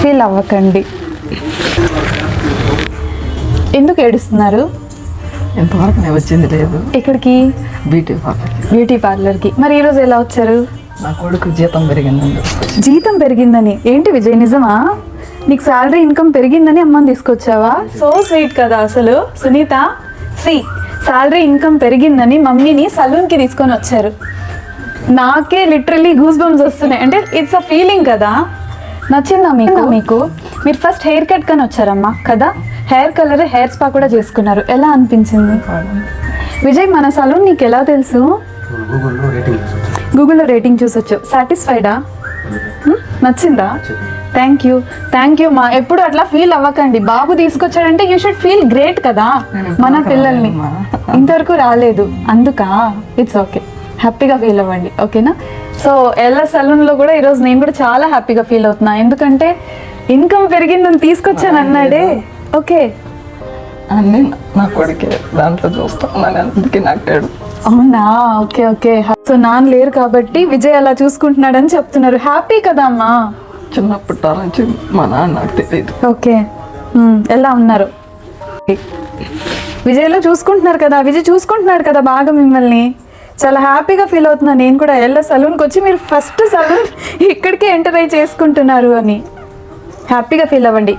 Feel అవ్వకండి. ఎందుకు ఏడుస్తున్నారు? ఎంతవరకు నేను వచ్చింది లేదు. ఇక్కడికి బ్యూటీ పార్లర్కి. మరి ఈరోజు ఎలా వచ్చారు? నా కొడుకు జీతం పెరిగిందండి. జీతం పెరిగిందని? ఏంటి విజయ్, నిజమా? నీకు శాలరీ ఇన్కమ్ పెరిగిందని అమ్మని తీసుకొచ్చావా? సో స్వీట్ కదా అసలు. సునీత, శాలరీ ఇన్కమ్ పెరిగిందని మమ్మీని సలూన్కి తీసుకొని వచ్చారు. నాకే లిటరలీ గూస్ బంప్స్ వస్తున్నాయి. అంటే ఇట్స్ అ ఫీలింగ్ కదా. నచ్చిందా మీకు? మీరు ఫస్ట్ హెయిర్ కట్ కని వచ్చారమ్మా కదా, హెయిర్ కలర్, హెయిర్ స్పా కూడా చేసుకున్నారు. ఎలా అనిపించింది? విజయ్, మన సలూన్ నీకు ఎలా తెలుసు? గూగుల్లో రేటింగ్ చూసొచ్చు. సాటిస్ఫైడా? నచ్చిందా? థ్యాంక్ యూ మా. ఎప్పుడు అట్లా ఫీల్ అవ్వకండి. బాబు తీసుకొచ్చాడంటే యూ షుడ్ ఫీల్ గ్రేట్ కదా. మన పిల్లల్ని ఇంతవరకు రాలేదు అందుకా. ఇట్స్ ఓకే, హ్యాపీగా ఫీల్ అవ్వండి, ఓకేనా? సో ఎల్ల సలూన్లో కూడా ఈరోజు నేను కూడా చాలా హ్యాపీగా ఫీల్ అవుతున్నా. ఎందుకంటే ఇన్కమ్ పెరిగిందని తీసుకొచ్చాను అన్నాడే. ఓకే, అన్నీ నా కొడుకే దాంట్లో చూస్తాను, అందుకే నాకు. అవునా? ఓకే. సో నాన్న లేరు కాబట్టి విజయ్ అలా చూసుకుంటున్నాడని చెప్తున్నారు. హ్యాపీ కదా అమ్మా? చిన్నప్పటి నుంచి మా నాన్న నాకు తెలియదు. ఓకే, ఎలా ఉన్నారు? విజయ్లో చూసుకుంటున్నారు కదా, విజయ్ చూసుకుంటున్నాడు కదా బాగా మిమ్మల్ని. చాలా హ్యాపీగా ఫీల్ అవుతున్నా నేను కూడా. ఎల్ల సలూన్కి వచ్చి మీరు ఫస్ట్ సలూన్ ఇక్కడికే ఎంటర్ అయ్యి చేసుకుంటున్నారు అని హ్యాపీగా ఫీల్ అవ్వండి.